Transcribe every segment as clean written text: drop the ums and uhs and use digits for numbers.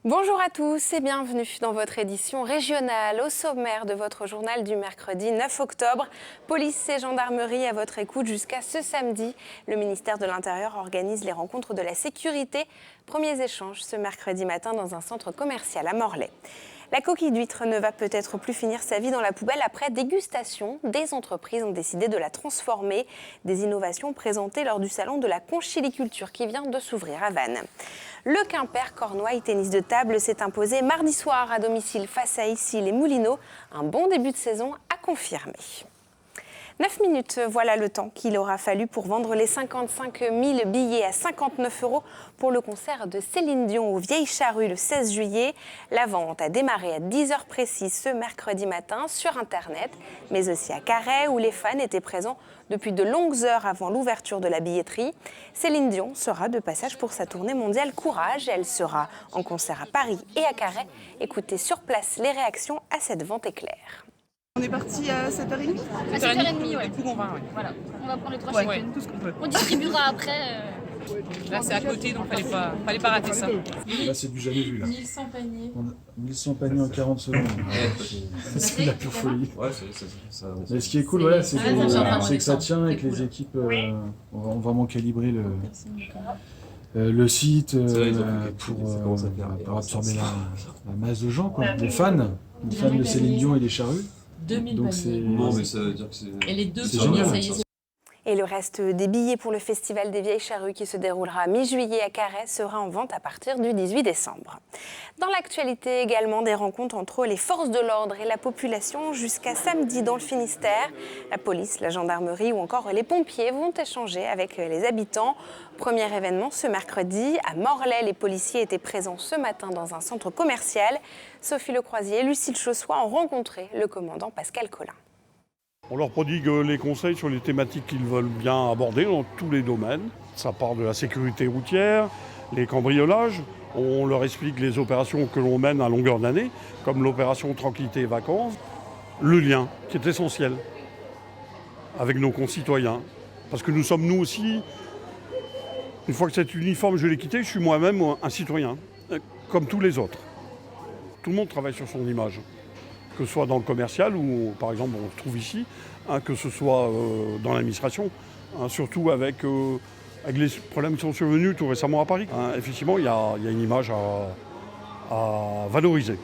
Bonjour à tous et bienvenue dans votre édition régionale. Au sommaire de votre journal du mercredi 9 octobre, police et gendarmerie à votre écoute jusqu'à ce samedi. Le ministère de l'Intérieur organise les rencontres de la sécurité. Premiers échanges ce mercredi matin dans un centre commercial à Morlaix. La coquille d'huître ne va peut-être plus finir sa vie dans la poubelle après dégustation. Des entreprises ont décidé de la transformer. Des innovations présentées lors du salon de la conchiliculture qui vient de s'ouvrir à Vannes. Le Quimper Cornouailles tennis de table s'est imposé mardi soir à domicile face à Issy les Moulineaux. Un bon début de saison à confirmer. 9 minutes, voilà le temps qu'il aura fallu pour vendre les 55 000 billets à 59 € pour le concert de Céline Dion aux Vieilles Charrues le 16 juillet. La vente a démarré à 10 h précises ce mercredi matin sur Internet, mais aussi à Carhaix où les fans étaient présents depuis de longues heures avant l'ouverture de la billetterie. Céline Dion sera de passage pour sa tournée mondiale Courage. Elle sera en concert à Paris et à Carhaix. Écoutez sur place les réactions à cette vente éclair. On est parti à 7h30 À 7h30, ouais. Du coup, on va, Voilà, on va prendre les 3 ouais, chèques. tout ce qu'on peut. On distribuera après. Là, c'est à côté, donc fallait pas rater ça. Là, c'est du jamais vu. Là. 1100 paniers. 1100 paniers en 40 secondes. C'est la pure folie. Ouais, c'est ça. Mais ce qui est cool, voilà, c'est que ça tient et que les cool. équipes ont vraiment calibré le site pour absorber la masse de gens, quoi. Les fans de Céline Dion et des Charrues. 2000 Donc paniers. Non, mais ça veut dire que c'est. Et les deux C'est premiers, génial. ça y est. Et le reste des billets pour le Festival des Vieilles Charrues qui se déroulera mi-juillet à Carhaix sera en vente à partir du 18 décembre. Dans l'actualité également, des rencontres entre les forces de l'ordre et la population jusqu'à samedi dans le Finistère. La police, la gendarmerie ou encore les pompiers vont échanger avec les habitants. Premier événement ce mercredi. À Morlaix, les policiers étaient présents ce matin dans un centre commercial. Sophie Lecroisier et Lucille Chaussois ont rencontré le commandant Pascal Collin. On leur prodigue les conseils sur les thématiques qu'ils veulent bien aborder dans tous les domaines. Ça part de la sécurité routière, les cambriolages. On leur explique les opérations que l'on mène à longueur d'année, comme l'opération Tranquillité et Vacances. Le lien, qui est essentiel, avec nos concitoyens. Parce que nous sommes nous aussi, une fois que cet uniforme je l'ai quitté, je suis moi-même un citoyen, comme tous les autres. Tout le monde travaille sur son image. Que ce soit dans le commercial ou par exemple on se trouve ici, que ce soit dans l'administration, surtout avec les problèmes qui sont survenus tout récemment à Paris. Effectivement, il y a une image à valoriser.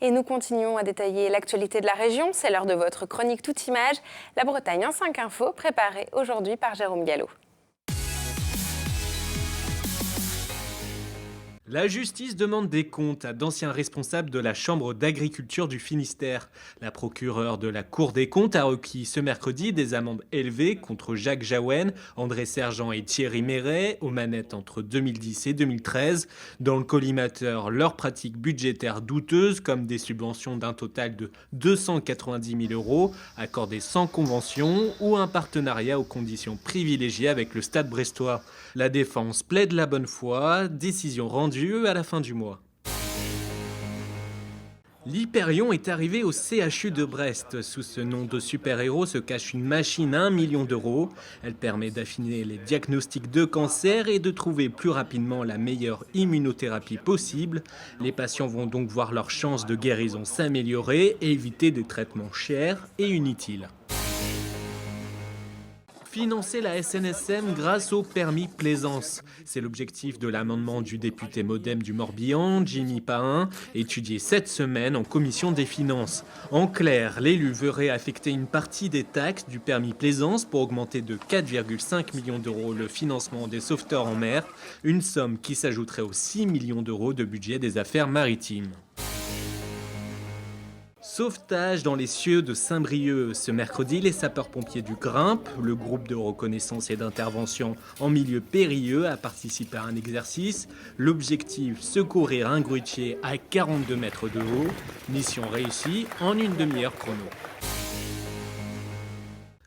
Et nous continuons à détailler l'actualité de la région. C'est l'heure de votre chronique Toute Image. La Bretagne en 5 infos, préparée aujourd'hui par Jérôme Gallo. La justice demande des comptes à d'anciens responsables de la Chambre d'agriculture du Finistère. La procureure de la Cour des comptes a requis ce mercredi des amendes élevées contre Jacques Jaouen, André Sergent et Thierry Méret, aux manettes entre 2010 et 2013. Dans le collimateur, leurs pratiques budgétaires douteuses, comme des subventions d'un total de 290 000 € accordées sans convention, ou un partenariat aux conditions privilégiées avec le Stade brestois. La défense plaide la bonne foi, décision rendue à la fin du mois. L'Hyperion est arrivé au CHU de Brest. Sous ce nom de super-héros se cache une machine à 1 million d'euros. Elle permet d'affiner les diagnostics de cancer et de trouver plus rapidement la meilleure immunothérapie possible. Les patients vont donc voir leurs chances de guérison s'améliorer et éviter des traitements chers et inutiles. Financer la SNSM grâce au permis plaisance. C'est l'objectif de l'amendement du député MoDem du Morbihan, Jimmy Pahin, étudié cette semaine en commission des finances. En clair, l'élu veut réaffecter une partie des taxes du permis plaisance pour augmenter de 4,5 millions d'euros le financement des sauveteurs en mer, une somme qui s'ajouterait aux 6 millions d'euros de budget des affaires maritimes. Sauvetage dans les cieux de Saint-Brieuc. Ce mercredi, les sapeurs-pompiers du Grimpe, le groupe de reconnaissance et d'intervention en milieu périlleux, a participé à un exercice. L'objectif, secourir un grutier à 42 mètres de haut. Mission réussie en une demi-heure chrono.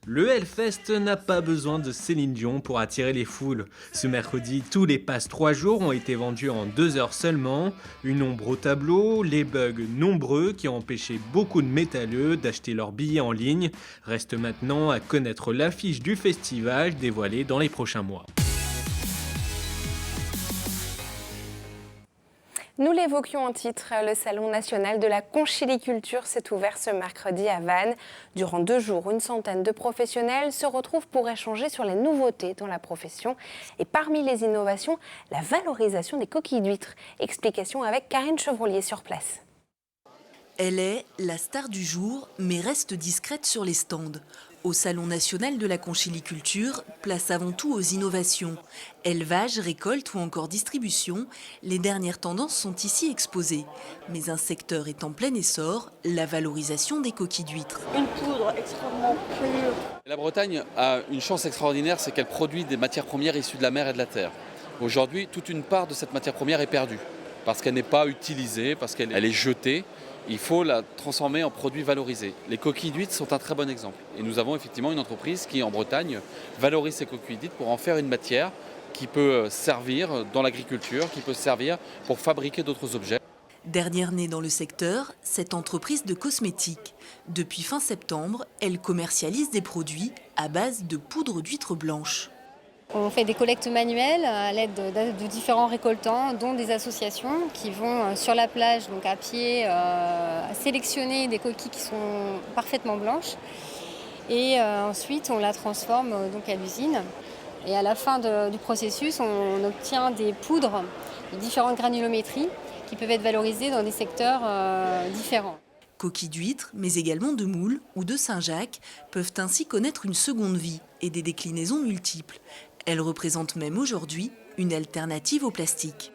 Le Hellfest n'a pas besoin de Céline Dion pour attirer les foules. Ce mercredi, tous les passes 3 jours ont été vendus en 2 heures seulement. Une ombre au tableau, les bugs nombreux qui ont empêché beaucoup de métalleux d'acheter leurs billets en ligne. Reste maintenant à connaître l'affiche du festival dévoilée dans les prochains mois. Nous l'évoquions en titre, le Salon national de la conchiliculture s'est ouvert ce mercredi à Vannes. Durant 2 jours, une centaine de professionnels se retrouvent pour échanger sur les nouveautés dans la profession. Et parmi les innovations, la valorisation des coquilles d'huîtres. Explication avec Karine Chevrolier sur place. Elle est la star du jour, mais reste discrète sur les stands. Au Salon national de la conchiliculture, place avant tout aux innovations. Élevage, récolte ou encore distribution, les dernières tendances sont ici exposées. Mais un secteur est en plein essor, la valorisation des coquilles d'huîtres. Une poudre extrêmement pure. La Bretagne a une chance extraordinaire, c'est qu'elle produit des matières premières issues de la mer et de la terre. Aujourd'hui, toute une part de cette matière première est perdue, parce qu'elle n'est pas utilisée, parce qu'elle est jetée. Il faut la transformer en produit valorisé. Les coquilles d'huîtres sont un très bon exemple. Et nous avons effectivement une entreprise qui, en Bretagne, valorise ces coquilles d'huîtres pour en faire une matière qui peut servir dans l'agriculture, qui peut servir pour fabriquer d'autres objets. Dernière née dans le secteur, cette entreprise de cosmétiques. Depuis fin septembre, elle commercialise des produits à base de poudre d'huître blanche. On fait des collectes manuelles à l'aide de différents récoltants, dont des associations qui vont sur la plage, donc à pied, sélectionner des coquilles qui sont parfaitement blanches. Et ensuite, on la transforme donc à l'usine. Et à la fin du processus, on obtient des poudres de différentes granulométries qui peuvent être valorisées dans des secteurs différents. Coquilles d'huîtres, mais également de moules ou de Saint-Jacques, peuvent ainsi connaître une seconde vie et des déclinaisons multiples. Elles représentent même aujourd'hui une alternative au plastique.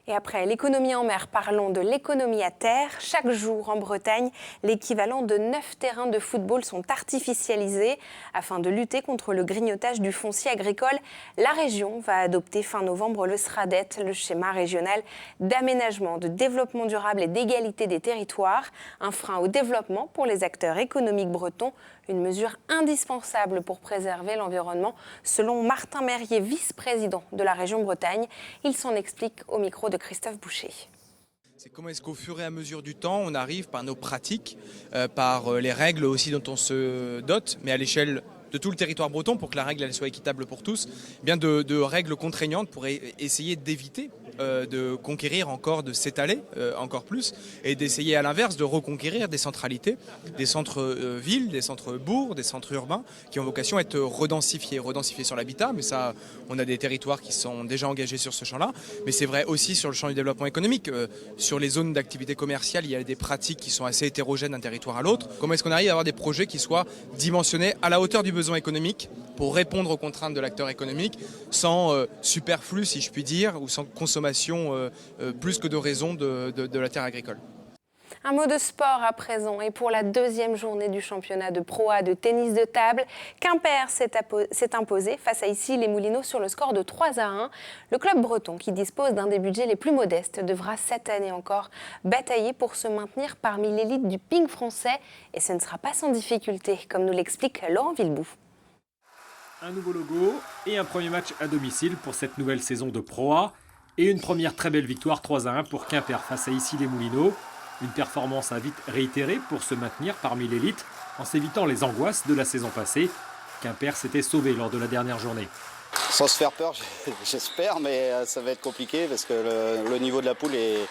Et après l'économie en mer, parlons de l'économie à terre. Chaque jour en Bretagne, l'équivalent de 9 terrains de football sont artificialisés. Afin de lutter contre le grignotage du foncier agricole, la région va adopter fin novembre le SRADET, le schéma régional d'aménagement, de développement durable et d'égalité des territoires. Un frein au développement pour les acteurs économiques bretons. Une mesure indispensable pour préserver l'environnement, selon Martin Merrier, vice-président de la région Bretagne. Il s'en explique au micro de Christophe Boucher. C'est comment est-ce qu'au fur et à mesure du temps, on arrive par nos pratiques, par les règles aussi dont on se dote, mais à l'échelle de tout le territoire breton, pour que la règle elle soit équitable pour tous, bien de règles contraignantes pour essayer d'éviter de conquérir encore, de s'étaler encore plus, et d'essayer à l'inverse de reconquérir des centralités, des centres-villes, des centres-bourgs, des centres urbains, qui ont vocation à être redensifiés sur l'habitat, mais ça, on a des territoires qui sont déjà engagés sur ce champ-là, mais c'est vrai aussi sur le champ du développement économique. Sur les zones d'activité commerciale, il y a des pratiques qui sont assez hétérogènes d'un territoire à l'autre. Comment est-ce qu'on arrive à avoir des projets qui soient dimensionnés à la hauteur du besoin économique pour répondre aux contraintes de l'acteur économique sans superflu, si je puis dire, ou sans consommation plus que de raison de la terre agricole. Un mot de sport à présent et pour la 2e journée du championnat de Pro A de tennis de table, Quimper s'est imposé face à Issy-les-Moulineaux sur le score de 3-1. Le club breton, qui dispose d'un des budgets les plus modestes, devra cette année encore batailler pour se maintenir parmi l'élite du ping français et ce ne sera pas sans difficulté, comme nous l'explique Laurent Villebout. Un nouveau logo et un premier match à domicile pour cette nouvelle saison de Pro A et une première très belle victoire 3-1 pour Quimper face à Issy-les-Moulineaux. Une performance à vite réitérer pour se maintenir parmi l'élite en s'évitant les angoisses de la saison passée. Quimper s'était sauvé lors de la dernière journée. Sans se faire peur, j'espère, mais ça va être compliqué parce que le niveau de la poule est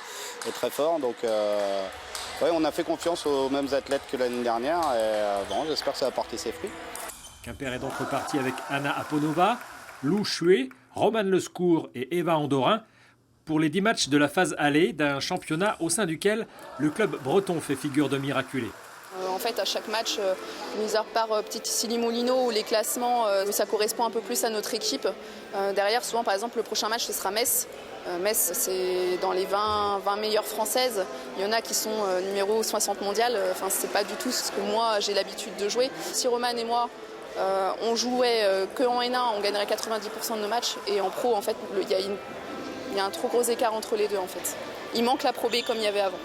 très fort. Donc ouais, on a fait confiance aux mêmes athlètes que l'année dernière et bon, j'espère que ça va porter ses fruits. Quimper est donc reparti avec Anna Aponova, Lou Chué, Roman Lescourt et Eva Andorin pour les 10 matchs de la phase aller d'un championnat au sein duquel le club breton fait figure de miraculé. En fait, à chaque match, mis à part Petite Issy-les-Moulineaux où les classements, ça correspond un peu plus à notre équipe. Derrière, souvent, par exemple, le prochain match, ce sera Metz. Metz, c'est dans les 20 meilleures françaises. Il y en a qui sont numéro 60 mondial. Enfin, c'est pas du tout ce que moi, j'ai l'habitude de jouer. Si Roman et moi, on jouait que en N1, on gagnerait 90% de nos matchs. Et en pro, en fait, il y a un trop gros écart entre les deux, en fait. Il manque la Pro B comme il y avait avant.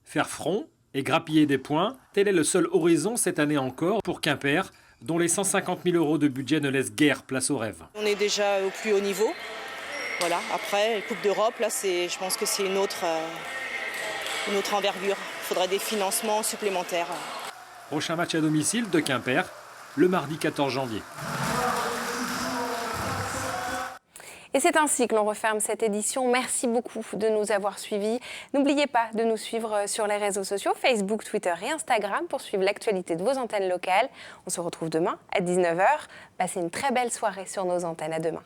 Faire front et grappiller des points, tel est le seul horizon cette année encore pour Quimper, dont les 150 000 € de budget ne laissent guère place au rêve. On est déjà au plus haut niveau. Voilà. Après, la Coupe d'Europe, là, je pense que c'est une autre envergure. Il faudrait des financements supplémentaires. Prochain match à domicile de Quimper, le mardi 14 janvier. Et c'est ainsi que l'on referme cette édition. Merci beaucoup de nous avoir suivis. N'oubliez pas de nous suivre sur les réseaux sociaux, Facebook, Twitter et Instagram pour suivre l'actualité de vos antennes locales. On se retrouve demain à 19h. Passez une très belle soirée sur nos antennes. À demain.